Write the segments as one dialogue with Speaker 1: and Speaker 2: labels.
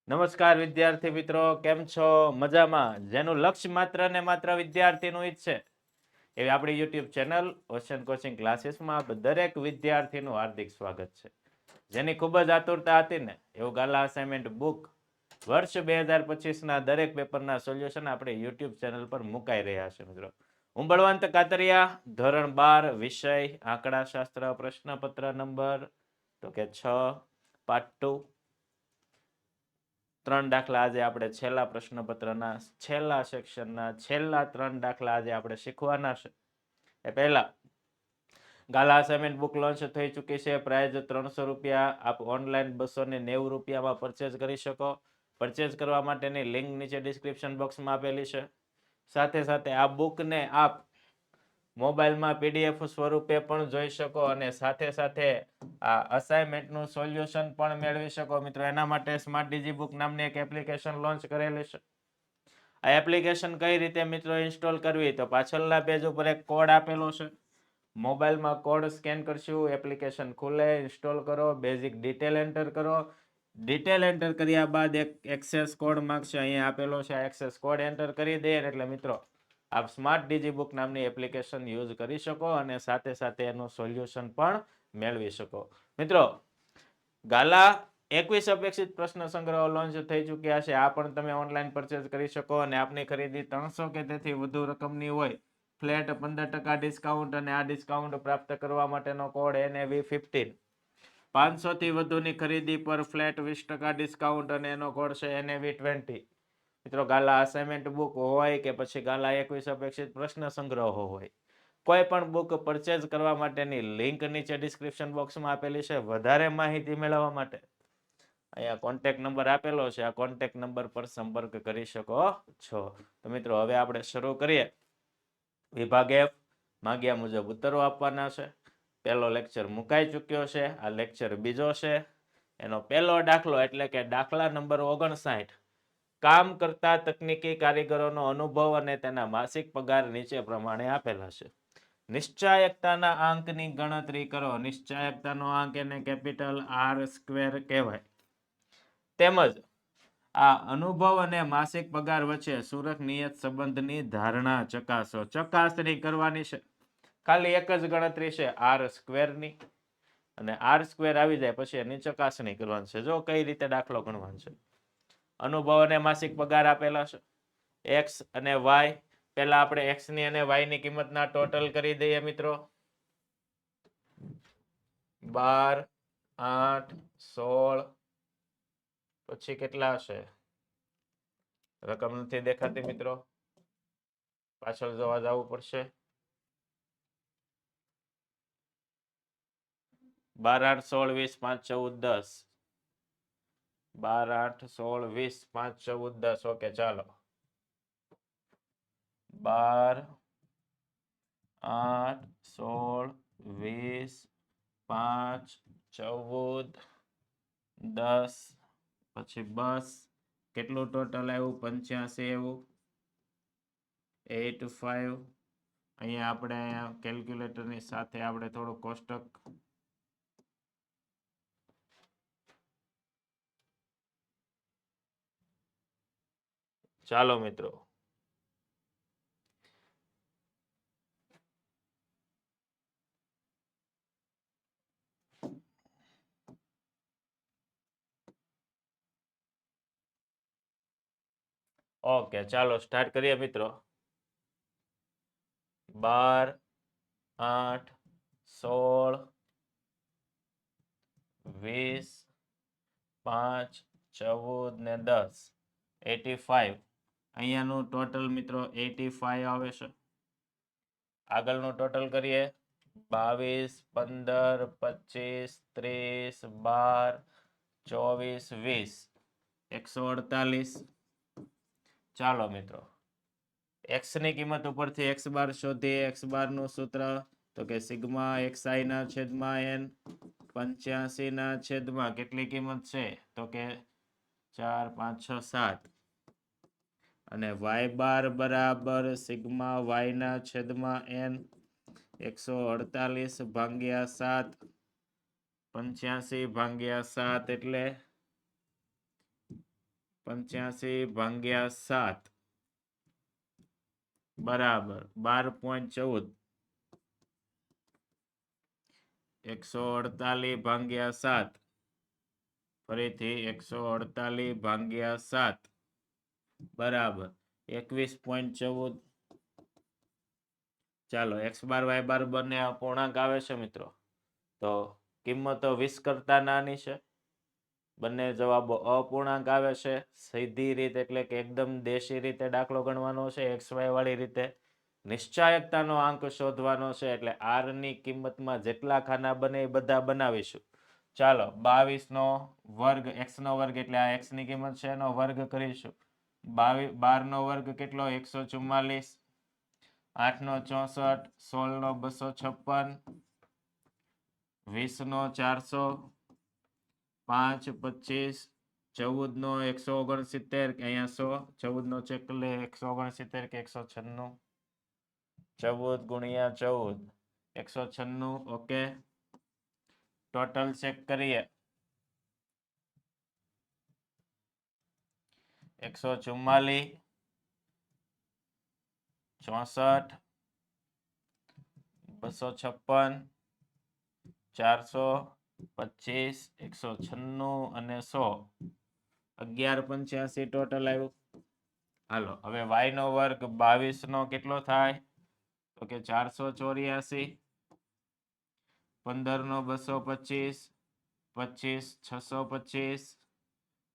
Speaker 1: નમસ્કાર વિદ્યાર્થી મિત્રો, કેમ છો? મજામાં? જેનું લક્ષ્ય માત્ર ને માત્ર વિદ્યાર્થીનું જ છે એવી આપણી યુટ્યુબ ચેનલ ઓશન કોચિંગ ક્લાસીસમાં દરેક વિદ્યાર્થીનું હાર્દિક સ્વાગત છે. જેની ખૂબ જ આતુરતા હતી ને એવું ગાલા અસાઇનમેન્ટ બુક વર્ષ 2025ના દરેક પેપરના સોલ્યુશન આપણે યુટ્યુબ ચેનલ પર મુકાઈ રહ્યા છે મિત્રો. હું બળવંત કાતરિયા, ધોરણ 12, વિષય આંકડાશાસ્ત્ર, પ્રશ્નપત્ર નંબર તો કે 6, પાર્ટ 2. 3 દાખલા આજે આપણે છેલ્લા પ્રશ્નપત્રના છેલ્લા સેક્શનના છેલ્લા 3 દાખલા આજે આપણે શીખવાના છે. એ પહેલા ગાલા અસાઇનમેન્ટ બુક લોન્ચ થઈ ચૂકી છે. પ્રાઇઝ 300 રૂપિયા. આપ ઓનલાઈન 290 રૂપિયામાં પરચેઝ કરી શકો. પરચેઝ કરવા માટેની લિંક નીચે ડિસ્ક્રિપ્શન બોક્સમાં આપેલી છે. સાથે સાથે આ બુકને આપ મોબાઈલમાં પીડીએફ સ્વરૂપે પણ જોઈ શકો અને સાથે સાથે આ અસાઇનમેન્ટનું સોલ્યુશન પણ મેળવી શકો મિત્રો. એના માટે સ્માર્ટ ડિજીબુક નામની એક એપ્લિકેશન લોન્ચ કરેલી છે. આ એપ્લિકેશન કઈ રીતે મિત્રો ઇન્સ્ટોલ કરવી, તો પાછળના પેજ ઉપર એક કોડ આપેલો છે. મોબાઈલમાં કોડ સ્કેન કરશું, એપ્લિકેશન ખુલે, ઇન્સ્ટોલ કરો, બેઝિક ડિટેલ એન્ટર કરો. ડિટેલ એન્ટર કર્યા બાદ એક એક્સેસ કોડ માંગશે, અહીંયા આપેલો છે. એક્સેસ કોડ એન્ટર કરી દઈએ એટલે મિત્રો આપ સ્માર્ટ ડિજીબુક નામની એપ્લિકેશન યુઝ કરી શકો અને સાથે સાથે એનું સોલ્યુશન પણ મેળવી શકો. મિત્રો, ગાલા 21 અપેક્ષિત પ્રશ્ન સંગ્રહ લોન્ચ થઈ ચૂક્યા છે. આ પણ તમે ઓનલાઈન પરચેઝ કરી શકો અને આપની ખરીદી 300 કે તેથી વધુ રકમની હોય, ફ્લેટ 15% ડિસ્કાઉન્ટ અને આ ડિસ્કાઉન્ટ પ્રાપ્ત કરવા માટેનો કોડ NAV15. 500 થી વધુની ખરીદી પર ફ્લેટ 20% ડિસ્કાઉન્ટ અને એનો કોડ છે NAV20. મિત્રો, ગાલા અસાઇનમેન્ટ બુક હોય કે પછી ગાલા 21 અપેક્ષિત પ્રશ્ન સંગ્રહો હોય, કોઈ પણ બુક પરચેઝ કરવા માટેની લિંક નીચે ડિસ્ક્રિપ્શન બોક્સમાં આપેલી છે. વધારે માહિતી મેળવવા માટે અહીંયા કોન્ટેક્ટ નંબર આપેલો છે. આ કોન્ટેક્ટ નંબર પર સંપર્ક કરી શકો છો. તો મિત્રો, હવે આપણે શરૂ કરીએ. વિભાગ F માંગ્યા મુજબ ઉત્તરો આપવાના છે. પહેલો લેક્ચર મુકાઈ ચૂક્યો છે. આ લેક્ચર બીજો છે. એનો પહેલો દાખલો એટલે કે દાખલા નંબર 59. કામ કરતા તકનીકી કારીગરોનો અનુભવ અને તેના માસિક પગાર નીચે પ્રમાણે આપેલા છે. નિશ્ચાયકતાના આંકની ગણતરી કરો. નિશ્ચાયકતાનો આંક એને કેપિટલ R² કહેવાય. તેમજ આ અનુભવ અને માસિક પગાર વચ્ચે સુરત નિયત સંબંધની ધારણા ચકાસો. ચકાસણી કરવાની છે. ખાલી એક જ ગણતરી છે R² ની, અને R² આવી જાય પછી એની ચકાસણી કરવાની છે. જો કઈ રીતે દાખલો ગણવાનો છે. અનુભવ અને માસિક પગાર આપેલા છે. X અને Y. પહેલા આપણે X ની અને Y ની કિંમતના ટોટલ કરી દઈએ મિત્રો. 12, 8, 16. પછી કેટલા હશે? રકમ નથી દેખાતી મિત્રો, પાછળ જોવા જવું પડશે. 12, 8, 16, 20, 5, 14, 10. 12, 8, 16, 20, 5, 14, 10. ઓકે, ચાલો. 12, 8, 16, 20, 5, 14, 10. પછી બસ કેટલું ટોટલ આવ્યું? 85 એવું. 85. અહીંયા આપણે કેલ્ક્યુલેટરની સાથે આપણે થોડું કોષ્ટક ચાલો મિત્રો. ઓકે, ચાલો સ્ટાર્ટ કરીએ મિત્રો. 12, 8, 16, 20, 5, 14 ને 10. 85. અહીંયાનું ટોટલ મિત્રો 85 આવે છે. આગળનું ટોટલ કરીએ. 22, 15, 25, 30, 12, 24, 20. 148. ચાલો મિત્રો, x ની કિંમત ઉપરથી x બાર શોધીએ. x બાર નું સૂત્ર તો કે સિગ્મા xi ના છેદમાં n. 85 ના છેદમાં કેટલી કિંમત છે? તો કે 4, 5, 6, 7. અને y બાર બરાબર સિગ્મા y ના છેદમાં n. 148 ભાગ્યા 7. 85 ભાગ્યા 7 એટલે 85 ભાગ્યા 7 બરાબર 12.14 148 ભાગ્યા 7 ફરીથી 148 ભાગ્યા 7 બરાબર 21.14 ચાલો x બાર y બાર બંને અપૂર્ણાંક આવે છે મિત્રો તો કિંમતો 20 કરતા નાની છે બંને જવાબો અપૂર્ણાંક આવે છે સીધી રીત એટલે કે એકદમ દેશી રીતે દાખલો ગણવાનો છે xy વાળી રીતે નિશ્ચાયકતાનો અંક શોધવાનો છે એટલે r ની કિંમતમાં જેટલા ખાના બને એ બધા બનાવીશું ચાલો 22 નો વર્ગ x નો વર્ગ એટલે આ x ની કિંમત છે એનો વર્ગ કરીશું 12 નો વર્ગ કેટલો 144 8 નો 64 16 નો 256 20 નો 400 5 25 14 નો 169 અહીંયા 100 14 નો ચેક લે 169 કે 196 14 ગુણ્યા 14 196 ઓકે ટોટલ ચેક કરીએ 144 64 256 425 196 અને 100 1185 ટોટલ આવ્યું હાલો હવે y નો વર્ગ 22 નો કેટલો થાય તો કે 484 15 નો 225 25 625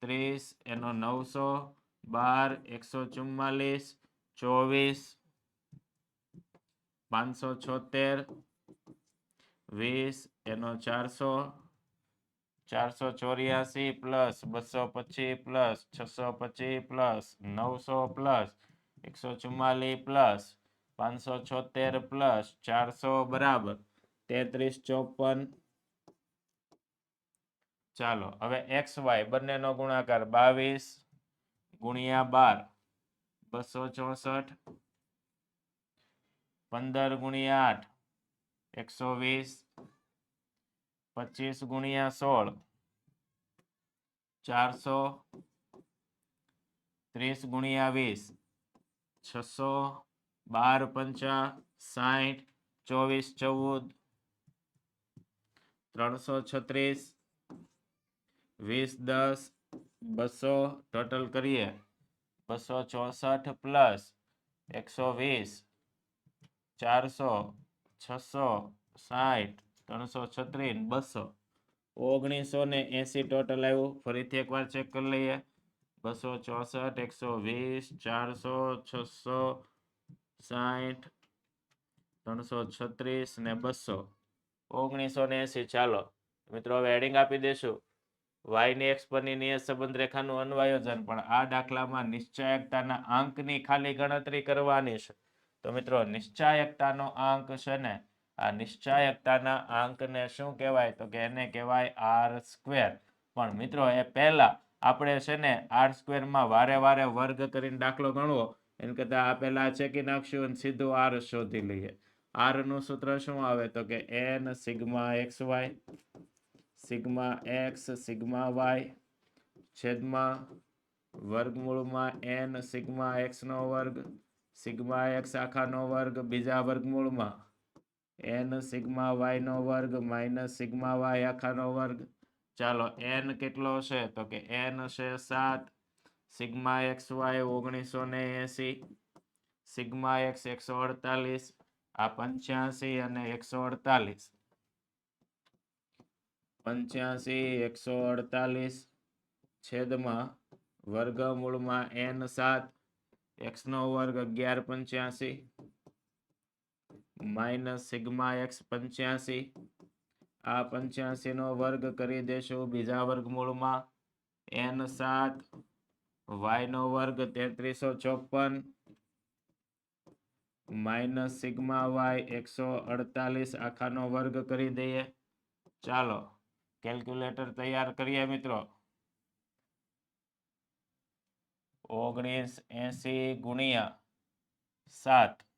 Speaker 1: 30 એનો 900 12 144 24 576 20 એનો 400 484 plus 225 plus 625 plus 900 plus 144 plus 576 plus 400 બરાબર 3354 ચાલો હવે xy બંનેનો ગુણાકાર 22 ગુણ્યા 12 264 15 ગુણ્યા 8 120 25 ગુણ્યા 16 400 30 ગુણ્યા 20 600 12 50 60 24 14 336 20 10 200 ટોટલ કરીએ 264 પ્લસ 120 400 600 60 336 200 1980 ટોટલ આવ્યું ફરીથી એકવાર ચેક કરી લઈએ 264 120 400 600 60 336 ને 200 1980 ચાલો મિત્રો હવે એડિંગ આપી દેશું y ની x પરની નિયત સંબંધ રેખાનું અન્વયોજન પણ આ દાખલામાં નિશ્ચાયકતાના અંકની ખાલી ગણતરી કરવાની છે તો મિત્રો નિશ્ચાયકતાનો અંક છે ને આ નિશ્ચાયકતાના અંકને શું કહેવાય તો કે એને કહેવાય r સ્ક્વેર પણ મિત્રો એ પહેલા આપણે છે ને r સ્ક્વેરમાં વારે વારે વર્ગ કરીને દાખલો ગણવો એમ કરતા આ પહેલા ચેકી નાખશું અને સીધું r શોધી લઈએ r નું સૂત્ર શું આવે તો કે n sigma xy sigma x sigma y છેદમાં વર્ગમૂળમાં n સિગ્મા x નો વર્ગ સિગ્મા x આખાનો વર્ગ બીજા વર્ગમૂળમાં n સિગ્મા y નો વર્ગ માઇનસ સિગ્મા y આખાનો વર્ગ ચાલો n કેટલો છે તો કે n છે 7 સિગ્મા xy 1980 સિગ્મા x 148 આ 85 અને 148 85 148 છેદમાં વર્ગમૂળમાં n 7 x નો વર્ગ 1185 માઇનસ સિગ્મા x 85 આ 85 નો વર્ગ કરી દેશું બીજા વર્ગમૂળમાં n 7 y નો વર્ગ 3354 માઇનસ સિગ્મા y 148 આખાનો વર્ગ કરી દઈએ ચાલો કેલ્ક્યુલેટર તૈયાર કરીએ મિત્રો 1980 ગુણ્યા 7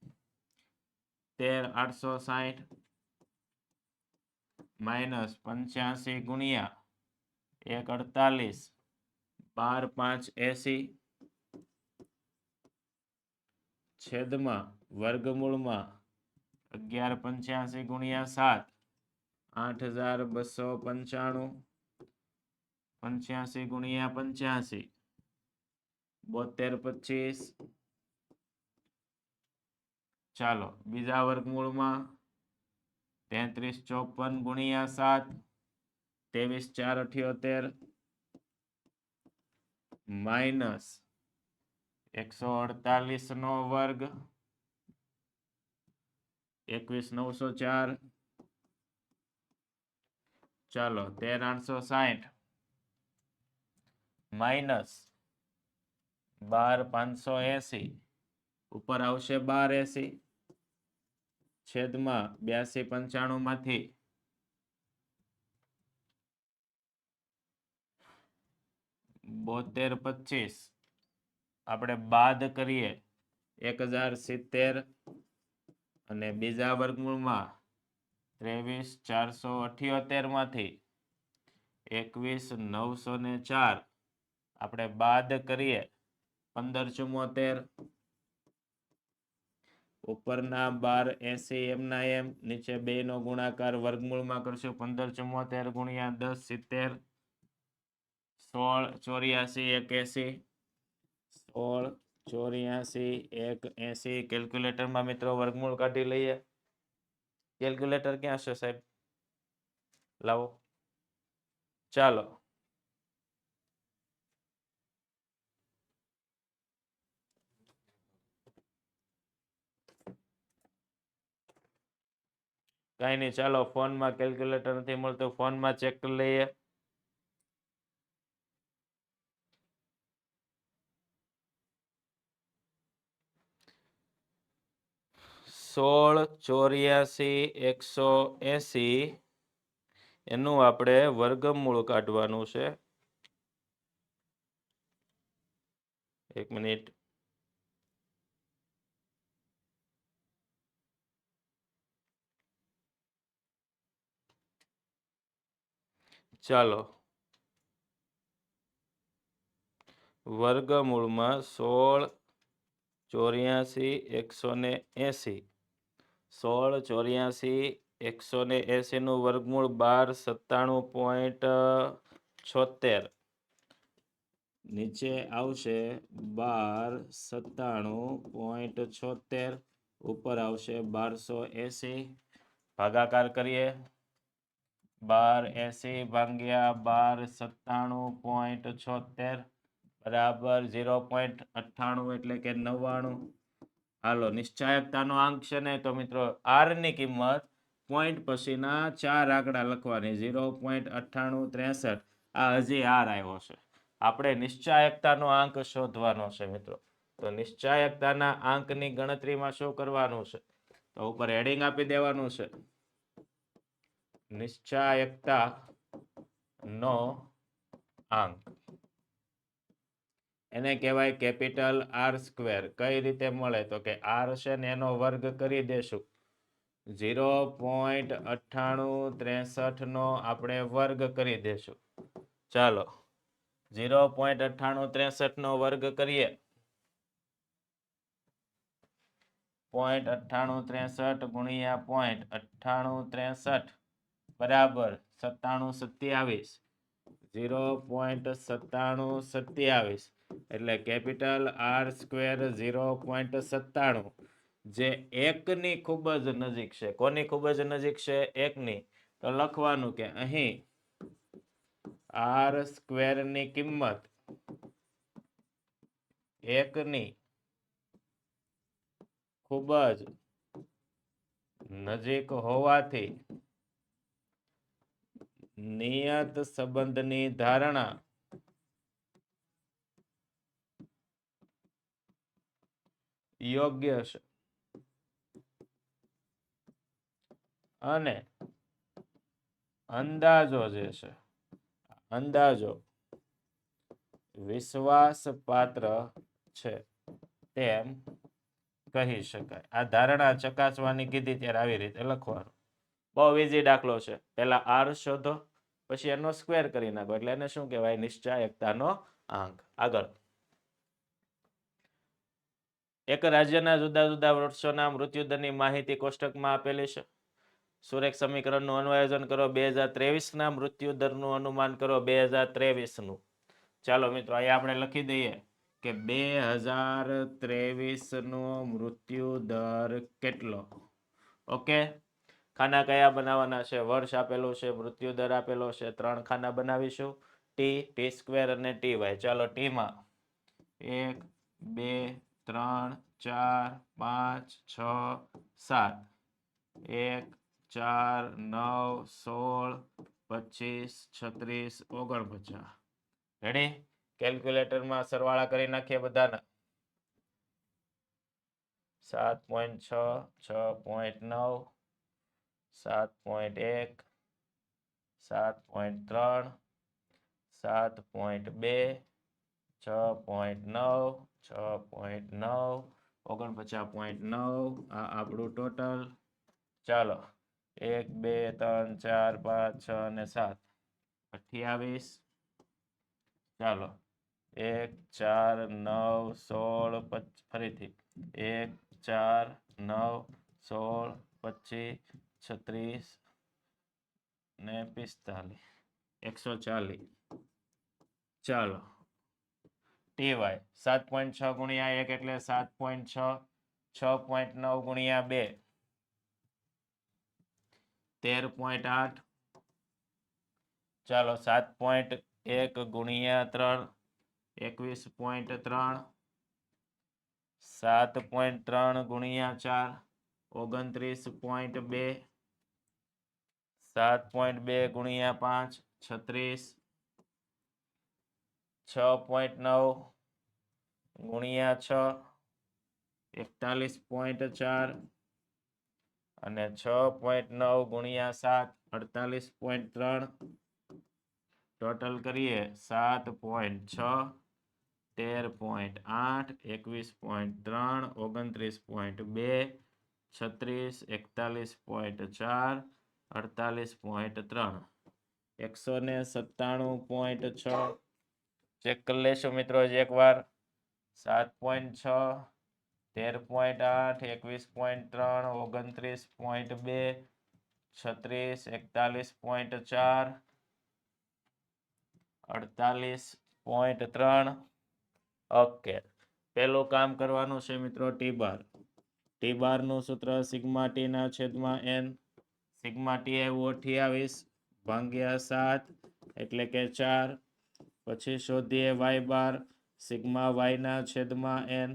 Speaker 1: 13860 માઇનસ 85 ગુણ્યા 148 12×5 = 80 છેદમાં વર્ગમૂળમાં 1185 ગુણ્યા 7 8295 85 ગુણ્યા 85 7225 ચાલો બીજા વર્ગમૂળમાં 3354 ગુણ્યા 7 23478 માઇનસ 148 નો વર્ગ 21904 ચાલો 13860 માઇનસ 12580 ઉપર આવશે 1280 છેદમાં 8295 માંથી 7225 આપણે બાદ કરીએ 1070 અને બીજા વર્ગમૂળમાં 23478 માંથી 21904 આપણે બાદ કરીએ 1574 ઉપરના 1280 એમના એમ નીચે 2 નો ગુણાકાર વર્ગમૂળમાં કરશું 1574 ગુણ્યા 10 70 16 84 180 16 84 180 કેલ્ક્યુલેટરમાં મિત્રો વર્ગમૂળ કાઢી લઈએ કેલ્ક્યુલેટર ક્યાં છે સાહેબ લાવો ચાલો કઈ નહીં ચાલો ફોનમાં કેલ્ક્યુલેટર નથી મળતું ફોનમાં ચેક કરી લઈએ 16 84 180 એનું આપણે વર્ગમૂળ કાઢવાનું છે એક મિનિટ ચાલો વર્ગમૂળમાં 16 84 180 16 84 180 નું વર્ગમૂળ 1297.76 નીચે આવશે 1297.76 ઉપર આવશે 1280 ભાગાકાર કરીએ 1280 ભાગ્યા 1297.76 બરાબર 0.98 એટલે કે 99 હાલો નિશ્ચાયકતાનો આંક છે ને તો મિત્રો r ની કિંમત પોઈન્ટ પછીના 4 આંકડા લખવાની 0.9863 આ હજી r આવ્યો છે આપણે નિશ્ચાયકતાનો આંક શોધવાનો છે મિત્રો તો નિશ્ચાયકતાના આંકની ગણતરીમાં શું કરવાનું છે તો ઉપર હેડિંગ આપી દેવાનું છે નિશ્ચાયકતા નો આંક એને કહેવાય કેપિટલ R સ્ક્વેર કઈ રીતે મળે તો કે R છે ને એનો વર્ગ કરી દેશું 0.9863 નો આપણે વર્ગ કરી દેશું ચાલો 0.9863 નો વર્ગ કરીએ 0.9863 ગુણ્યા 0.9863 બરાબર 9727 0.9727 એટલે કેપિટલ R સ્ક્વેર 0.97 જે 1 ની ખૂબ જ નજીક છે કોની ખૂબ જ નજીક છે 1 ની તો લખવાનું કે અહીં R સ્ક્વેર ની કિંમત 1 ની ખૂબ જ નજીક હોવાથી નિયત સંબંધની ધારણા યોગ્ય છે અને અંદાજો જે છે અંદાજો વિશ્વાસપાત્ર છે તેમ કહી શકાય આ ધારણા ચકાસવાની કીધી ત્યારે આવી રીતે લખવાનું બહુ ઈઝી દાખલો છે પહેલા R શોધો પછી એનો સ્ક્વેર કરી નાખો એટલે એને શું કહેવાય? નિશ્ચાયકતાનો આંક. આગળ, એક રાજ્યના જુદા જુદા વર્ષોના મૃત્યુદરની માહિતી કોષ્ટકમાં આપેલી છે. સુરેખ સમીકરણનું અન્વયોજન કરો. 2023ના મૃત્યુદરનું અનુમાન કરો 2023નું. ચાલો મિત્રો, અહીંયા આપણે લખી દઈએ કે 2023નો મૃત્યુ દર કેટલો. ઓકે, ખાના કયા બનાવવાના છે? વર્ષ આપેલું છે, મૃત્યુ દર આપેલો છે. 3 ખાના બનાવીશું, ટી સ્ક્વેર અને ટી વાય. ચાલો, ટીમાં 1 2 3 4 5 6 7 1 4 9 16 25 36 49. રેડી? કેલ્ક્યુલેટરમાં સરવાળા કરી નાખીએ બધાના. 7.6 6.9 7.1 7.3 7.2 6.9 6.9 49.9. આ આપણું ટોટલ. ચાલો, 1 2 3 4 5 6 અને 7 28. ચાલો, 1 4 9 16 ફરીથી 1 4 9 16 25 36 ને 45 140. ચાલો, ટીવાય 7.6 ગુણ્યા 1 એટલે 7.6 6.9 ગુણ્યા 2 13.8. ચાલો, 7.1 ગુણ્યા 3 21.3 7.3 ગુણ્યા 4 29.2 7.2 ગુણ્યા 5 36 6.9 ગુણ્યા 6 41.4 અને 6.9 ગુણ્યા 7 48.3. ટોટલ કરીએ 7.6 13.8 21.3 29.2 36 41.4 48.3 197.6. ચેક કરી લેશું મિત્રો હજી એકવાર. 7.6 13.8 21.3 29.2 36 41.4 48.3. ઓકે, પેલું કામ કરવાનું છે મિત્રો ટી બાર. ટી બારનું સૂત્ર સિગ્મા ટી ના છેદમાં n. સિગ્મા ટી આવ્યું 28 ભાગ્યા 7 એટલે કે 4. પછી શોધીએ વાય બાર. સિગ્મા વાય ના છેદમાં n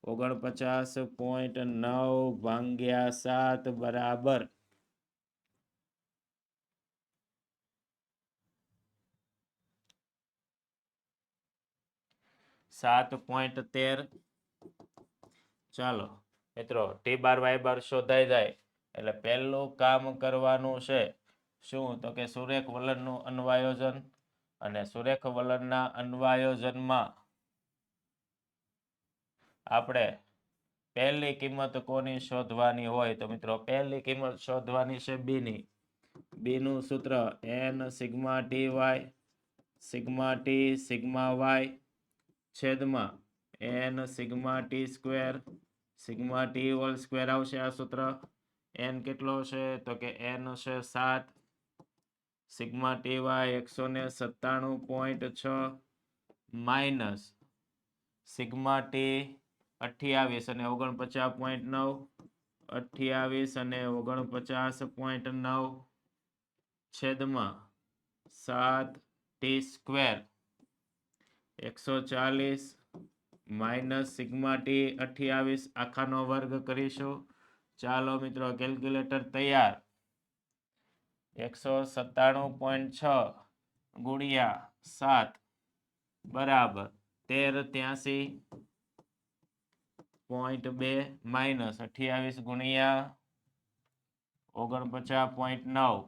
Speaker 1: 49.9 ભાગ્યા 7 બરાબર 7.13. ચાલો મિત્રો, ટી બાર વાય બાર શોધાઈ જાય એટલે પહેલું કામ કરવાનું છે શું? તો કે સુરેખ વલણનું અન્વયોજન. અને સુરેખ વલણના અન્વયોજનમાં આપણે પહેલી કિંમત કોની શોધવાની હોય? તો મિત્રો પહેલી કિંમત શોધવાની છે બી ની. બી નું સૂત્ર n sigma T Y sigma T sigma Y છેદમાં n sigma T square sigma T whole square આવશે આ સૂત્ર. n કેટલો છે? તો કે n છે 7. Sigma T Y 197.6 minus sigma T 28 અને 49.9 28 અને 49.9 છેદમાં 7 T square 140 minus sigma T 28 આખાનો વર્ગ કરીશું. ચાલો મિત્રો, કેલ્ક્યુલેટર તૈયાર. 197.6 ગુણ્યા 7 બરાબર 1383.2 માઇનસ 28 ગુણ્યા 49.9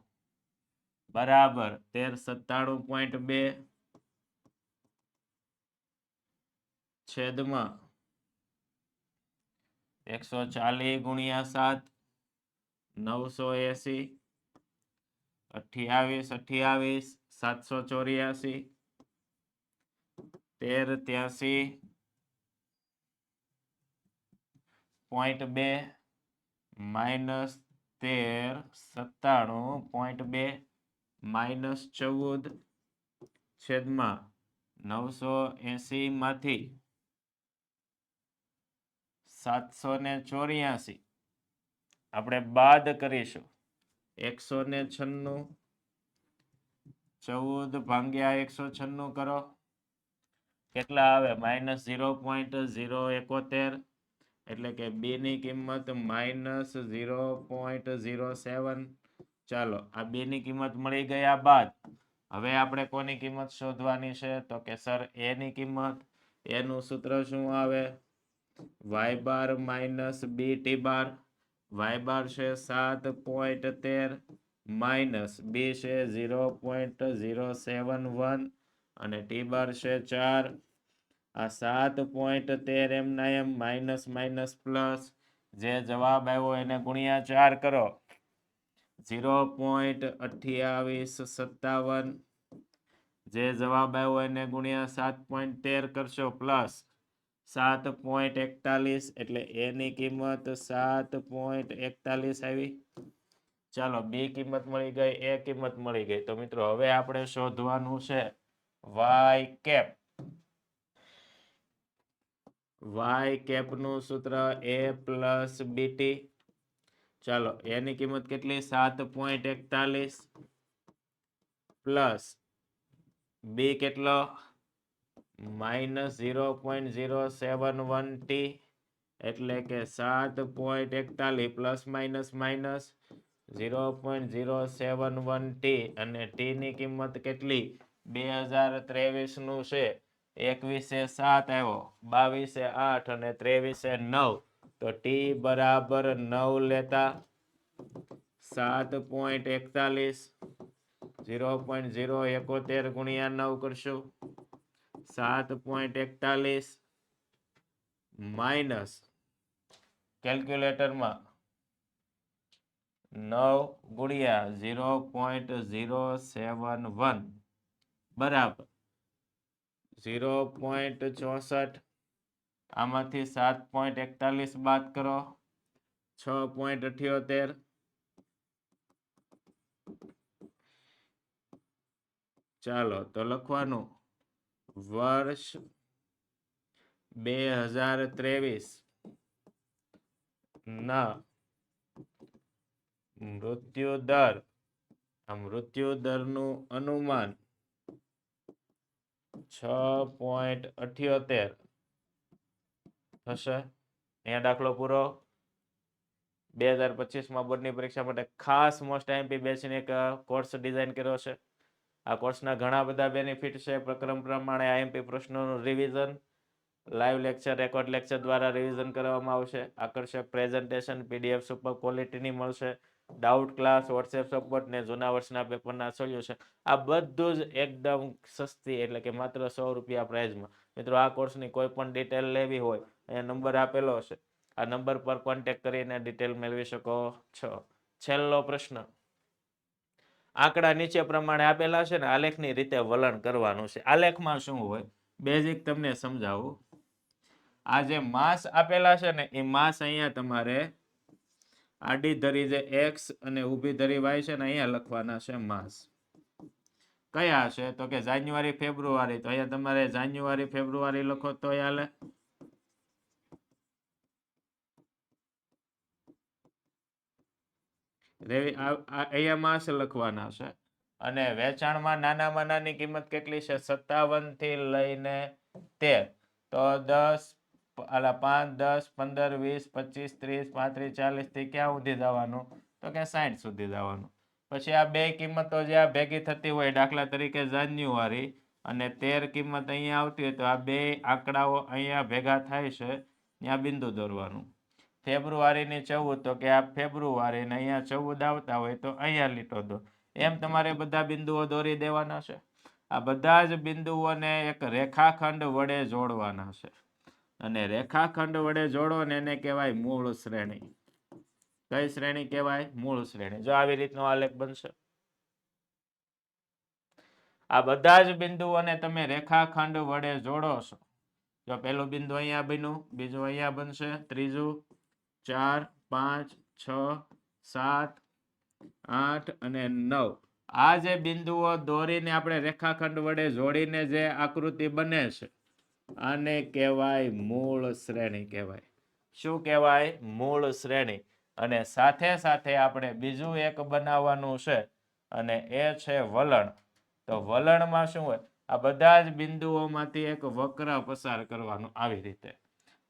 Speaker 1: બરાબર 1397.2 છેદમાં 140 ગુણ્યા 7 980 28 28 784 1383.2 માઇનસ 1397.2 માઇનસ 14 છેદમાં 980 માંથી 784 આપણે બાદ કરીશું 196 14 ભાગ્યા 196 કરો કેટલા આવે માઇનસ 0.071 એટલે કે બી ની કિંમત માઇનસ 0.07 ચાલો આ બી ની કિંમત મળી ગયા બાદ હવે આપણે કોની કિંમત શોધવાની છે તો કે સર એ ની કિંમત એનું સૂત્ર શું આવે y બાર માઇનસ બી ટી બાર y બાર છે 7.13 માઇનસ બી છે 0.071 અને ટી બાર છે 4 આ 7.13 એમ ના એમ માઇનસ માઇનસ પ્લસ જે જવાબ આવ્યો એને ગુણ્યા 4 કરો 0.2857 જે જવાબ આવ્યો એને ગુણ્યા 7.13 કરશો પ્લસ 7.41 એટલે એ ની કિંમત 7.41 આવી ચાલો બી કિંમત મળી ગઈ એ કિંમત મળી ગઈ તો મિત્રો હવે આપણે શોધવાનું છે વાય કેપ વાય કેપ નું સૂત્ર એ પ્લસ બીટી ચાલો એની કિંમત કેટલી 7.41 પ્લસ બી કેટલો માઇનસ 0.071 ટી એટલે કે 7.41 પ્લસ માઇનસ માઇનસ 0.071 ટી અને ટી ની કિંમત કેટલી 2023 નું છે 21 7 આવ્યો 22 8 અને 23 9 તો ટી બરાબર 9 લેતા 7.41 0.071 ગુણ્યા 9 કરશું 7.41 માઇનસ કેલ્ક્યુલેટરમાં 9 ગુણ્યા 0.071 બરાબર 0.64 આમાંથી 7.41 બાદ કરો 6.78 ચાલો તો લખવાનું વર્ષ 2023 ના મૃત્યુ દરનું અનુમાન 6.78 થશે અહીંયા દાખલો પૂરો 2025 માં બોર્ડની પરીક્ષા માટે ખાસ મોસ્ટ આઈએમપી બેચને એક કોર્સ ડિઝાઇન કર્યો છે આ કોર્સના ઘણા બધા બેનિફિટ છે પ્રકરણ પ્રમાણે આઈએમપી પ્રશ્નોનું revision live lecture record lecture દ્વારા રિવિઝન કરવામાં આવશે આકર્ષક પ્રેઝન્ટેશન પીડીએફ સુપર ક્વોલિટીની મળશે ડાઉટ ક્લાસ વોટ્સએપ સપોર્ટ ને જૂના વર્ષના પેપરના સોલ્યુશન આ બધું જ એકદમ સસ્તી એટલે કે માત્ર 100 રૂપિયા પ્રાઇઝમાં મિત્રો આ કોર્સની કોઈ પણ ડિટેલ લેવી હોય અહીંયા નંબર આપેલો છે આ નંબર પર કોન્ટેક્ટ કરીને ડિટેલ મેળવી શકો છો છેલ્લો પ્રશ્ન આંકડા નીચે પ્રમાણે આપેલા છે ને આલેખની રીતે વલણ કરવાનું છે આલેખમાં શું હોય બેઝિક તમને સમજાવું આ જે માસ આપેલા છે ને એ માસ અહીંયા તમારે આડી ધરી જે x અને ઊભી ધરી y છે ને અહીંયા લખવાના છે માસ કયા છે તો કે જાન્યુઆરી ફેબ્રુઆરી તો અહીંયા તમારે જાન્યુઆરી ફેબ્રુઆરી લખો તો હાલે અહીંયા માસ લખવાના છે અને વેચાણમાં નાનામાં નાની કિંમત કેટલી છે 57 થી લઈને 13 તો 10 5 10 15 20 25 30 35 40 થી ક્યાં સુધી જવાનું તો કે 60 સુધી જવાનું પછી આ બે કિંમતો જે આ ભેગી થતી હોય દાખલા તરીકે જાન્યુઆરી અને 13 કિંમત અહીંયા આવતી હોય તો આ બે આંકડાઓ અહીંયા ભેગા થાય છે ત્યાં બિંદુ દોરવાનું ફેબ્રુઆરીની 14 તો કે આ ફેબ્રુઆરી ને અહીંયા 14 આવતા હોય તો અહીંયા લીટો દો એમ તમારે બધા બિંદુઓ દોરી દેવાના છે આ બધા જ બિંદુઓને એક રેખાખંડ વડે જોડવાના છે અને રેખાખંડ વડે જોડો ને એને કહેવાય મૂળ શ્રેણી કઈ શ્રેણી કહેવાય મૂળ શ્રેણી જો આવી રીતનો આલેખ બનશે આ બધા જ બિંદુઓને તમે રેખાખંડ વડે જોડો છો. જો પહેલું બિંદુ અહીંયા બન્યું, બીજું અહીંયા બનશે, ત્રીજું 4 5 6 7 8 અને 9. આ જે બિંદુઓ દોરીને આપણે રેખાખંડ વડે જોડીને જે આકૃતિ બને છે આને કહેવાય મૂળ શ્રેણી કહેવાય. શું કહેવાય? મૂળ શ્રેણી. અને સાથે સાથે આપણે બીજું એક બનાવવાનું છે અને એ છે વલણ. તો વલણમાં શું હોય? આ બધા જ બિંદુઓમાંથી એક વક્ર પસાર કરવાનું આવી રીતે.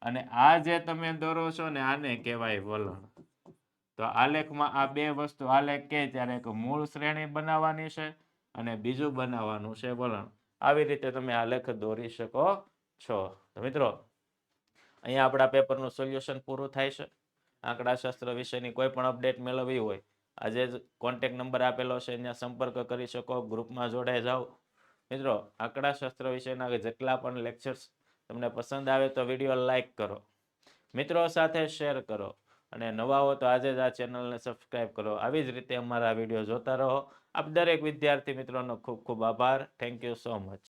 Speaker 1: અને આ જે તમે દોરો છો ને આને કહેવાય વલણ. તો આલેખમાં આ બે વસ્તુ આલેખ કે ત્યારે એક મૂળ શ્રેણી બનાવવાની છે અને બીજું બનાવવાનું છે વલણ. આવી રીતે તમે આલેખ દોરી શકો છો. તો મિત્રો અહીંયા આપણા પેપરનું સોલ્યુશન પૂરું થાય છે. આંકડાશાસ્ત્ર વિશેની કોઈ પણ અપડેટ મેળવવી હોય આજે જ કોન્ટેક્ટ નંબર આપેલો છે, ત્યાં સંપર્ક કરી શકો, ગ્રુપમાં જોડાઈ જાઓ. મિત્રો આંકડાશાસ્ત્ર વિશેના જેટલા પણ લેક્ચર્સ તમને પસંદ આવે તો વિડીયો લાઈક કરો, મિત્રો સાથે શેર કરો અને નવા હો તો આજે જ આ ચેનલને સબસ્ક્રાઇબ કરો. આવી જ રીતે અમારા વિડીયો જોતા રહો. આપ દરેક વિદ્યાર્થી મિત્રોનો ખૂબ ખૂબ આભાર. Thank you so much.